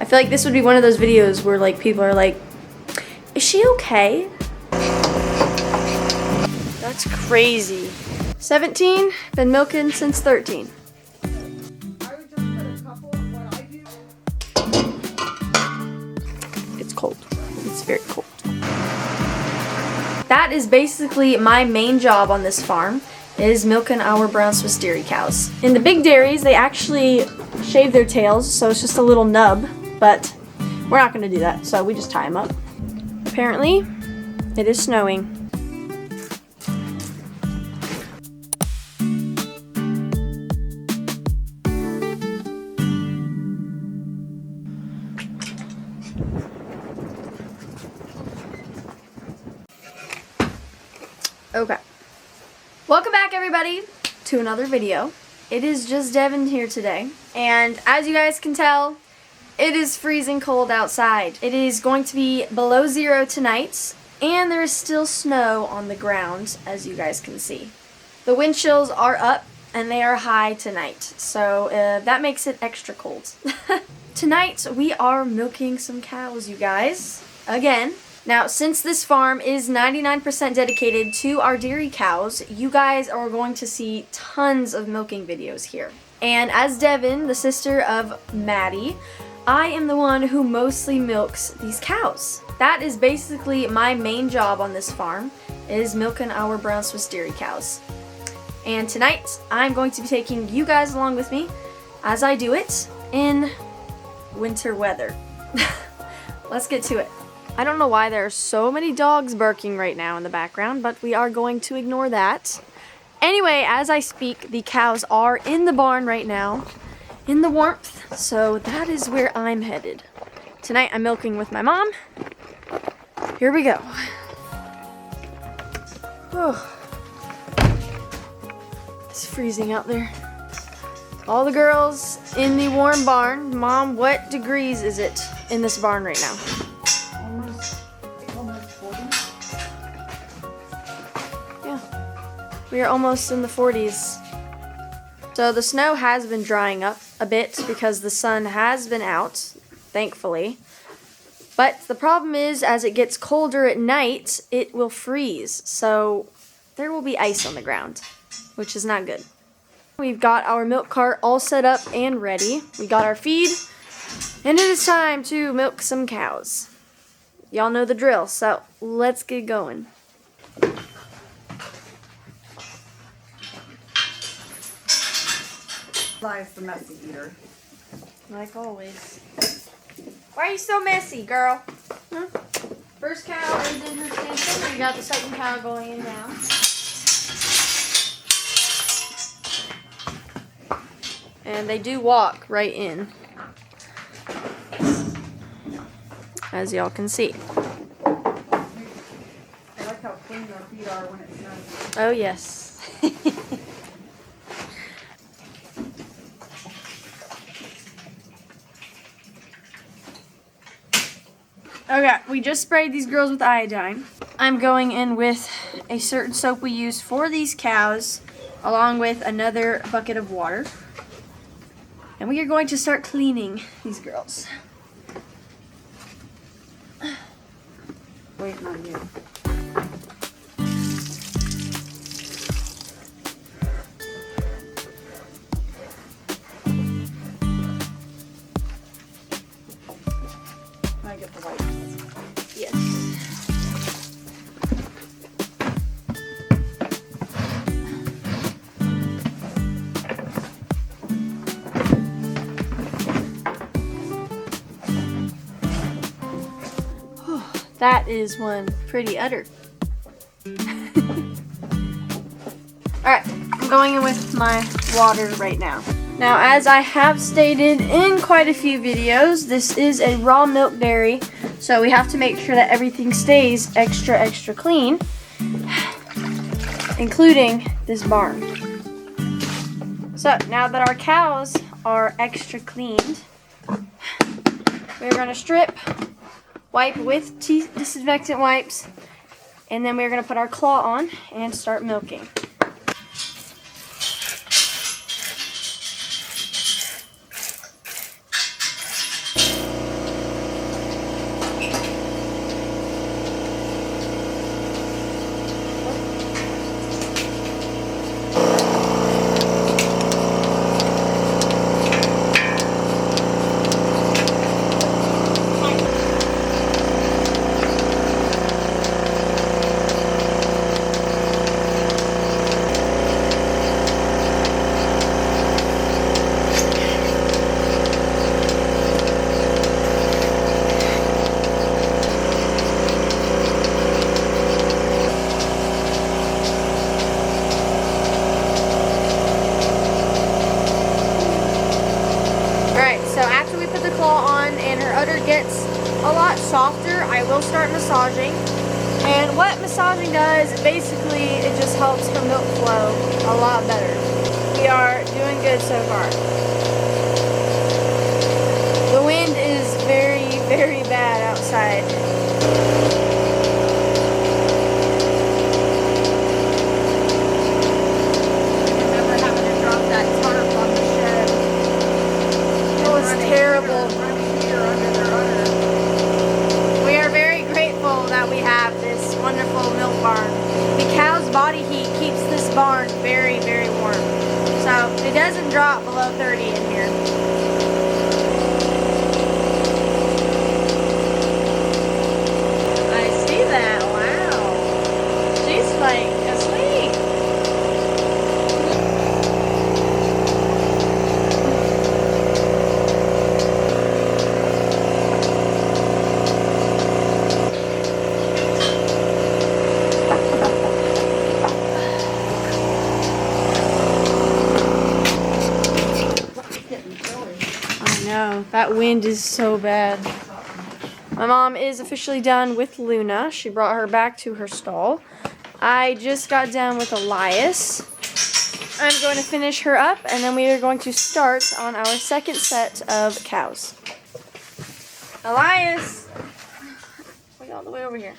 I feel like this would be one of those videos where like people are like, is she okay? That's crazy. 17, been milking since 13. It's cold. It's very cold. That is basically my main job on this farm, is milking our brown Swiss dairy cows. In the big dairies, they actually shave their tails, so it's just a little nub, but we're not gonna do that, so we just tie them up. Apparently, it is snowing. Okay. Welcome back, everybody, to another video. It is just Devon here today, and as you guys can tell, it is freezing cold outside. It is going to be below 0 tonight, and there is still snow on the ground, as you guys can see. The wind chills are up, and they are high tonight, so that makes it extra cold. Tonight, we are milking some cows, you guys, again. Now, since this farm is 99% dedicated to our dairy cows, you guys are going to see tons of milking videos here. And as Devon, the sister of Maddie, I am the one who mostly milks these cows. That is basically my main job on this farm, is milking our brown Swiss dairy cows. And tonight, I'm going to be taking you guys along with me as I do it in winter weather. Let's get to it. I don't know why there are so many dogs barking right now in the background, but we are going to ignore that. Anyway, as I speak, the cows are in the barn right now, in the warmth, so that is where I'm headed. Tonight I'm milking with my mom. Here we go. Oh, it's freezing out there. All the girls in the warm barn. Mom, what degrees is it in this barn right now? We are almost in the 40s. So the snow has been drying up a bit because the sun has been out, thankfully. But the problem is, as it gets colder at night, it will freeze. So there will be ice on the ground, which is not good. We've got our milk cart all set up and ready. We got our feed, and it is time to milk some cows. Y'all know the drill, so let's get going. Life's the messy eater. Like always. Why are you so messy, girl? Huh? First cow is in her station. We got the second cow going in now. And they do walk right in, as y'all can see. I like how clean their feet are when it snows. Oh, yes. Okay, we just sprayed these girls with iodine. I'm going in with a certain soap we use for these cows, along with another bucket of water. And we are going to start cleaning these girls. Waiting on you. I get the white. Yes. That is one pretty udder. Alright, I'm going in with my water right now. Now, as I have stated in quite a few videos, this is a raw milk dairy, so we have to make sure that everything stays extra clean, including this barn. So, now that our cows are extra cleaned, we're going to strip, wipe with disinfectant wipes, and then we're going to put our claw on and start milking. her udder gets a lot softer, I will start massaging. And what massaging does, basically, it just helps her milk flow a lot better. We are doing good so far. The wind is very, very bad outside. Terrible. We are very grateful that we have this wonderful milk barn. The cow's body heat keeps this barn very, very warm. So it doesn't drop below 30 in here. I see that. Wow. She's like asleep. That wind is so bad. My mom is officially done with Luna. She brought her back to her stall. I just got done with Elias. I'm going to finish her up, and then we are going to start on our second set of cows. Elias! Wait all the way over here.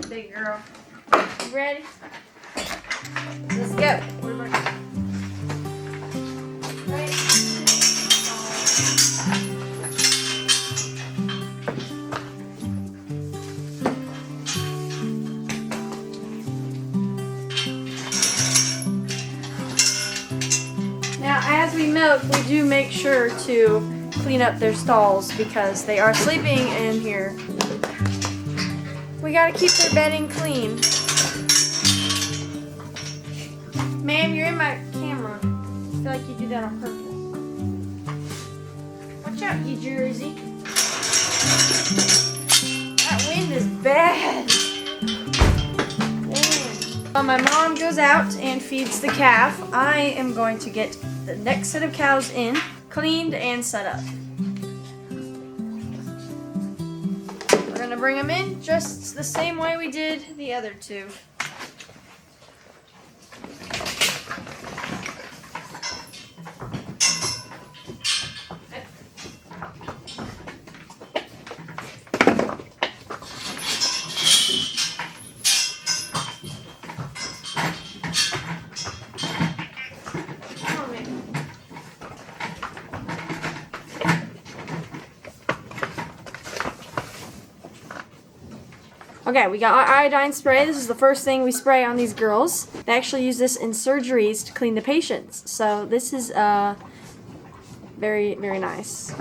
Big girl. You ready? Let's go. Right. Now, as we milk, we do make sure to clean up their stalls because they are sleeping in here. We gotta keep their bedding clean. Ma'am, you're in my camera. I feel like you do that on purpose. Watch out, you Jersey. That wind is bad. Damn. While my mom goes out and feeds the calf, I am going to get the next set of cows in, cleaned and set up. We're gonna bring them in just the same way we did the other two. Okay, we got our iodine spray. This is the first thing we spray on these girls. They actually use this in surgeries to clean the patients. So this is very, very nice.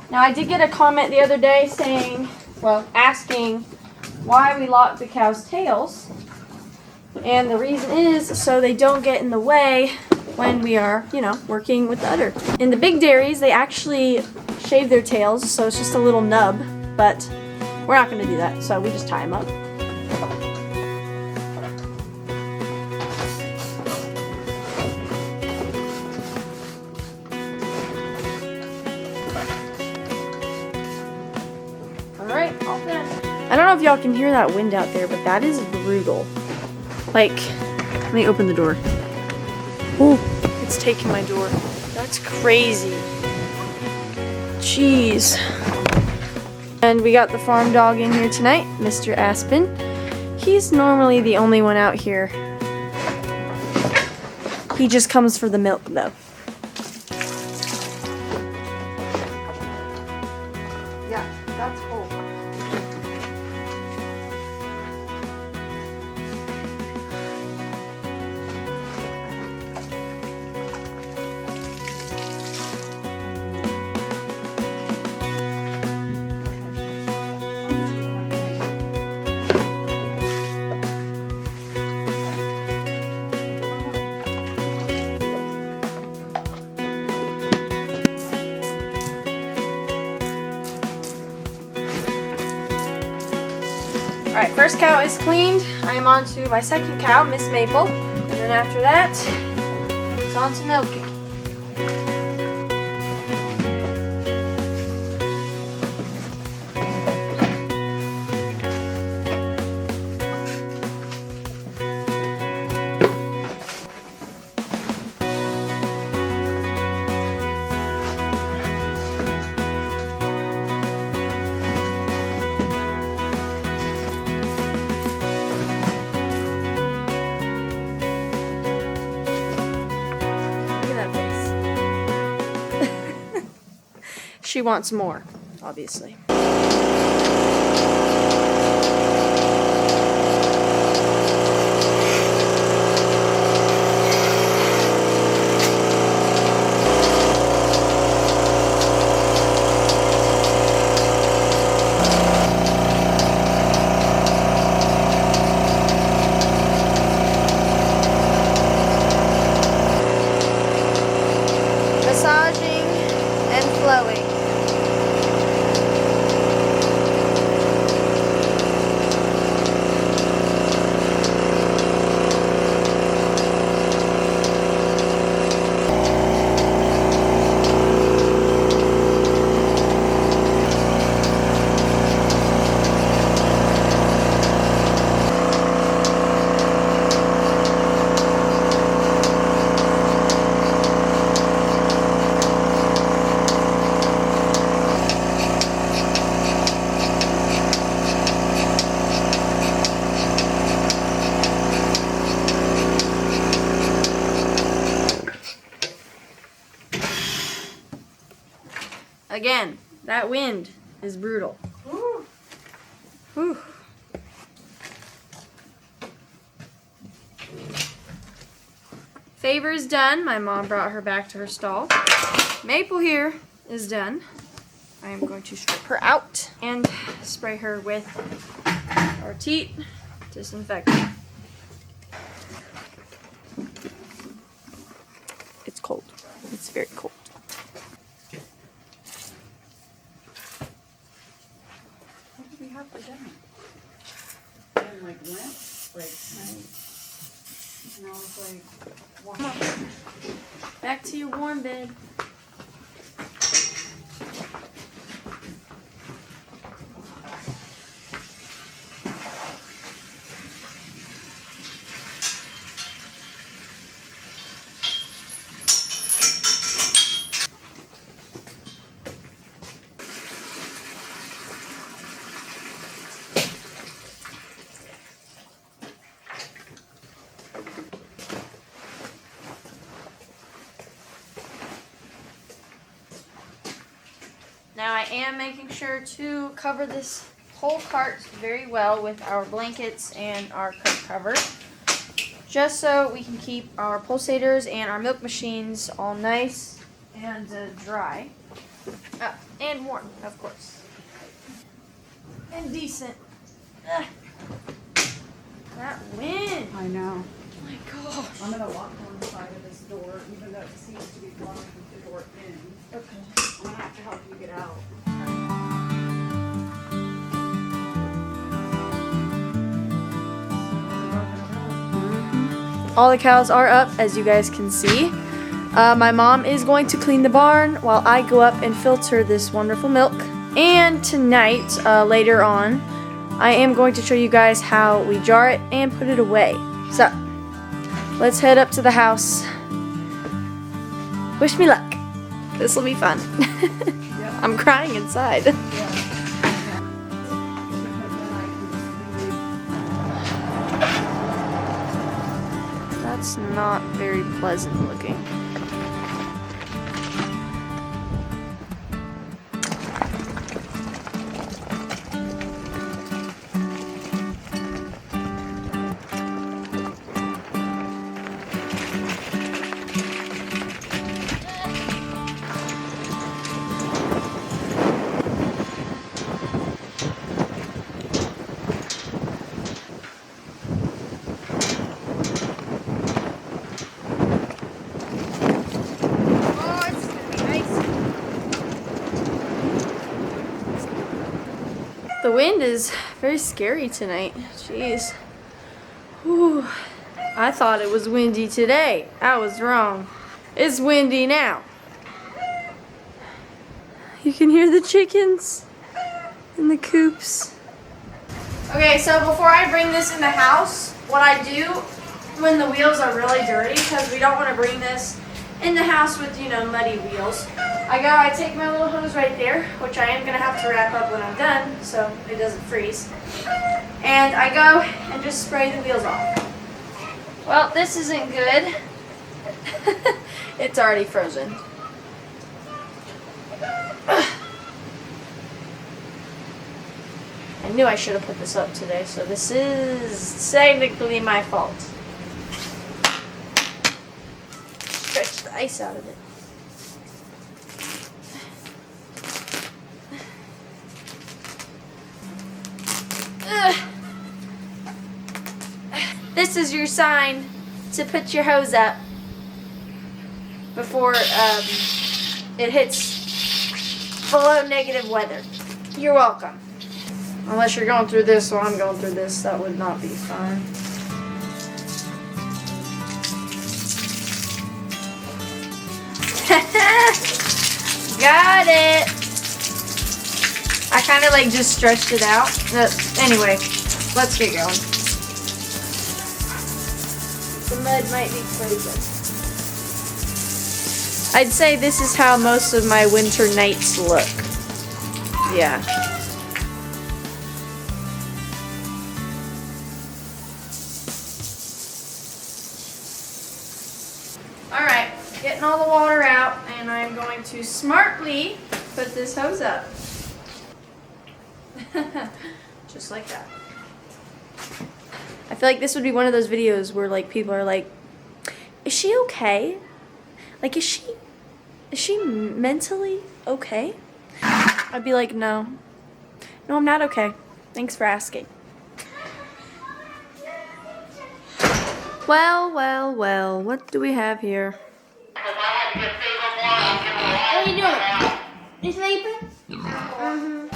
Now I did get a comment the other day saying, well, asking why we lock the cows' tails. And the reason is so they don't get in the way when we are, working with the udder. In the big dairies, they actually shave their tails, so it's just a little nub, but we're not going to do that, so we just tie them up. Alright, all done. I don't know if y'all can hear that wind out there, but that is brutal. Like, let me open the door. Oh, it's taking my door. That's crazy. Jeez. And we got the farm dog in here tonight, Mr. Aspen. He's normally the only one out here. He just comes for the milk, though. Yeah, that's cool. Alright, first cow is cleaned. I am on to my second cow, Miss Maple. And then after that, it's on to milking. She wants more, obviously. Massaging and flowing. Again, that wind is brutal. Woo. Whew. Favor's done. My mom brought her back to her stall. Maple here is done. I am going to strip her out and spray her with our teat disinfectant. It's cold. It's very cold. What did we have for dinner? And like went, like, and I was like, Come on. Back to your warm bed. Now I am making sure to cover this whole cart very well with our blankets and our coat cover, just so we can keep our pulsators and our milk machines all nice and dry. And warm, of course. And decent. Ugh. That wind! I know. Oh my gosh. I'm gonna lock one side of this door, even though it seems to be blocking the door in. Okay. I'm gonna have to help you get out. All the cows are up, as you guys can see. My mom is going to clean the barn while I go up and filter this wonderful milk. And tonight, later on, I am going to show you guys how we jar it and put it away. So, let's head up to the house. Wish me luck. This will be fun. I'm crying inside. That's not very pleasant looking. The wind is very scary tonight. Jeez. Whew. I thought it was windy today. I was wrong. It's windy now. You can hear the chickens in the coops. Okay, so before I bring this in the house, what I do when the wheels are really dirty, because we don't want to bring this in the house with, you know, muddy wheels, I take my little hose right there, which I am going to have to wrap up when I'm done so it doesn't freeze. And I go and just spray the wheels off. Well, this isn't good. It's already frozen. I knew I should have put this up today, so this is technically my fault. Stretch the ice out of it. This is your sign to put your hose up before it hits below negative weather. You're welcome. Unless you're going through this or I'm going through this, that would not be fun. Got it! I kind of like just stretched it out. Anyway, let's get going. The mud might be frozen. I'd say this is how most of my winter nights look. Yeah. Alright, getting all the water out, and I'm going to smartly put this hose up. Just like that. I feel like this would be one of those videos where like people are like, is she okay? Like, is she mentally okay? I'd be like, no. No, I'm not okay. Thanks for asking. Well, well, well, what do we have here? What are you doing? You sleeping? Mm-hmm.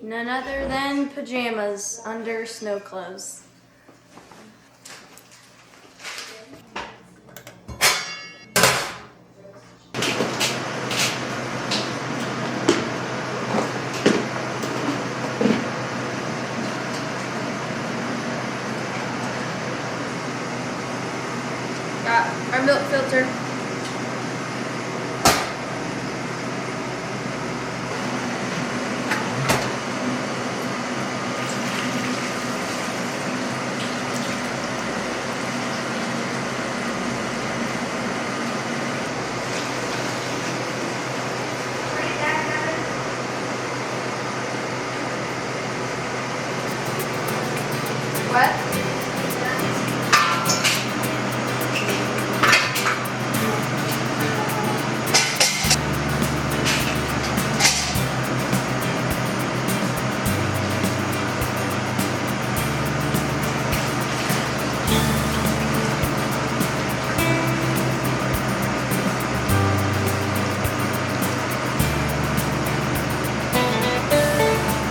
None other than pajamas under snow clothes. Got our milk filter. What?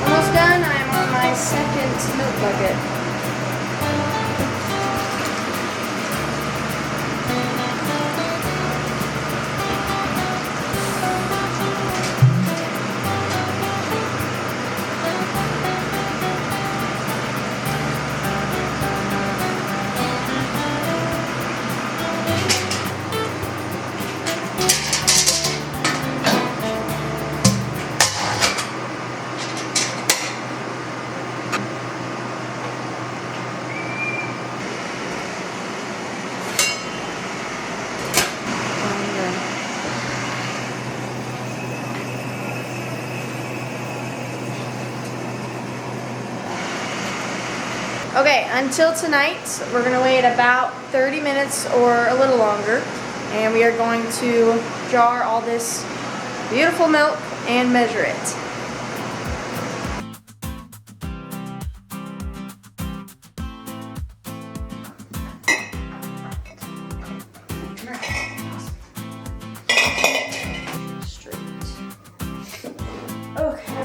Almost done. I'm on my second milk bucket. Okay, until tonight, we're gonna wait about 30 minutes or a little longer, and we are going to jar all this beautiful milk and measure it. Straight. Okay.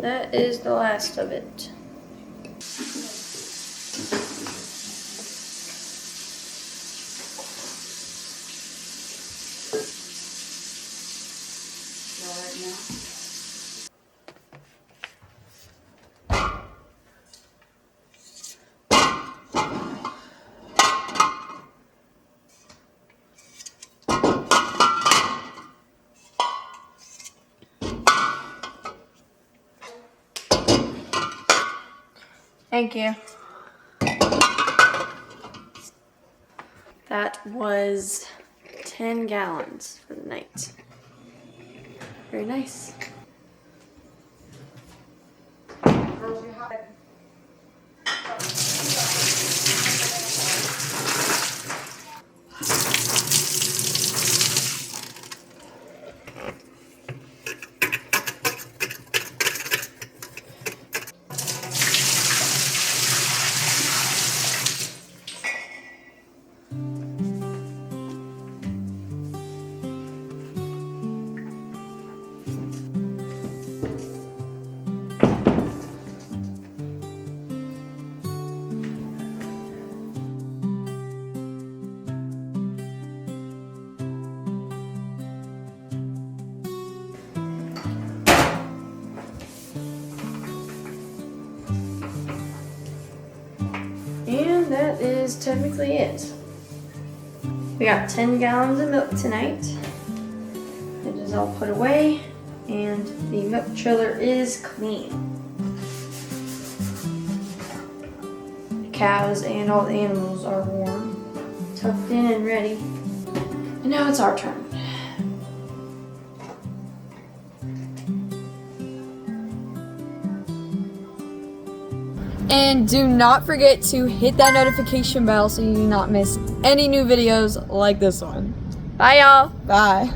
That is the last of it. All right now. Thank you. That was 10 gallons for the night. Very nice. Girls, you have it. And that is technically it. We got 10 gallons of milk tonight. It is all put away, and the milk chiller is clean. The cows and all the animals are warm, tucked in and ready. And now it's our turn. And do not forget to hit that notification bell so you do not miss any new videos like this one. Bye, y'all. Bye.